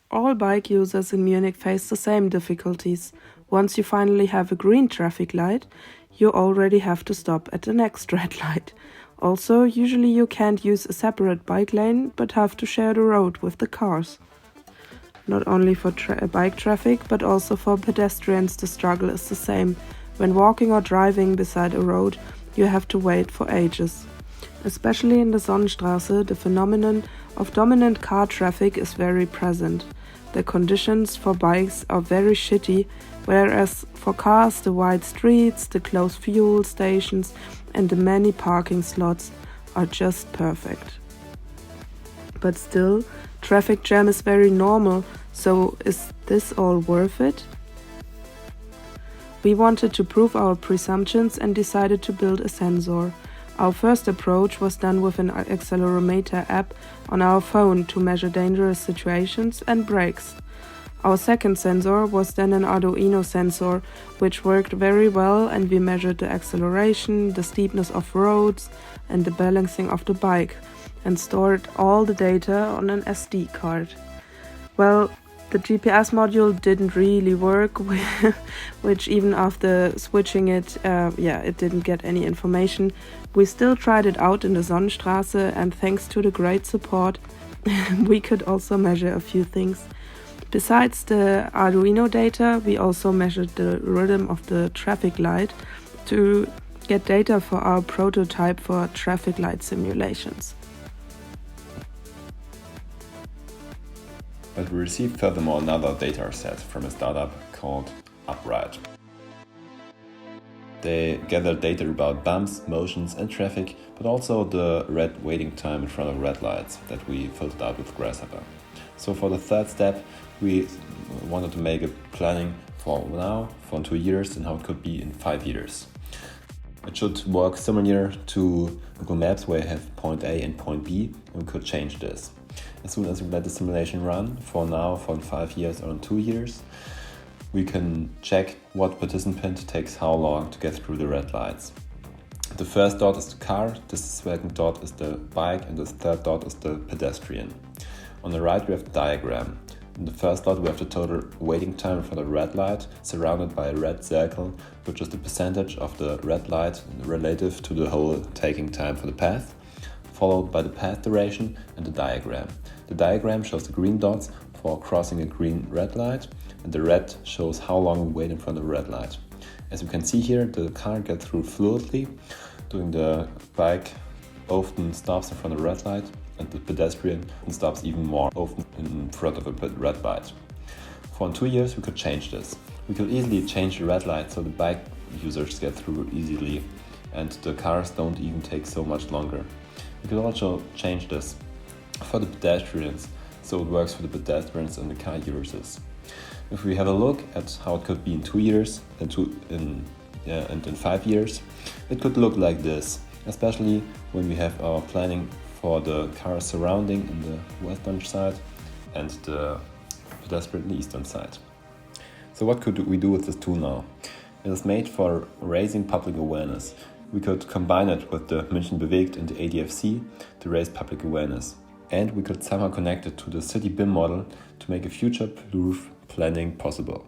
All bike users in Munich face the same difficulties. Once you finally have a green traffic light, you already have to stop at the next red light. Also, usually you can't use a separate bike lane, but have to share the road with the cars. Not only for bike traffic, but also for pedestrians, the struggle is the same. When walking or driving beside a road, you have to wait for ages. Especially in the Sonnenstraße, the phenomenon of dominant car traffic is very present. The conditions for bikes are very shitty, whereas for cars the wide streets, the close fuel stations and the many parking slots are just perfect. But still, traffic jam is very normal, so is this all worth it? We wanted to prove our presumptions and decided to build a sensor. Our first approach was done with an accelerometer app on our phone to measure dangerous situations and brakes. Our second sensor was then an Arduino sensor, which worked very well, and we measured the acceleration, the steepness of roads and the balancing of the bike and stored all the data on an SD card. Well, the GPS module didn't really work, which even after switching it, it didn't get any information. We still tried it out in the Sonnenstraße, and thanks to the great support, we could also measure a few things. Besides the Arduino data, we also measured the rhythm of the traffic light to get data for our prototype for traffic light simulations. But we received furthermore another data set from a startup called Upright. They gathered data about bumps, motions and traffic, but also the red waiting time in front of red lights that we filtered out with Grasshopper. So for the third step, we wanted to make a planning for now, for 2 years, and how it could be in 5 years. It should work similar to Google Maps, where you have point A and point B, and we could change this. As soon as we let the simulation run, for now, for 5 years or in 2 years, we can check what participant takes how long to get through the red lights. The first dot is the car, the second dot is the bike, and the third dot is the pedestrian. On the right we have the diagram. In the first dot we have the total waiting time for the red light, surrounded by a red circle, which is the percentage of the red light relative to the whole taking time for the path, followed by the path duration and the diagram. The diagram shows the green dots for crossing a green red light, and the red shows how long we wait in front of the red light. As you can see here, the car gets through fluidly, doing the bike often stops in front of the red light, and the pedestrian stops even more often in front of a red light. For 2 years we could change this. We could easily change the red light so the bike users get through easily and the cars don't even take so much longer. We could also change this for the pedestrians, so it works for the pedestrians and the car users. If we have a look at how it could be in 2 years and in 5 years, it could look like this, especially when we have our planning for the cars surrounding in the western side and the pedestrian in the eastern side. So what could we do with this tool now? It is made for raising public awareness. We could combine it with the München Bewegt and the ADFC to raise public awareness. And we could somehow connect it to the city BIM model to make a future-proof planning possible.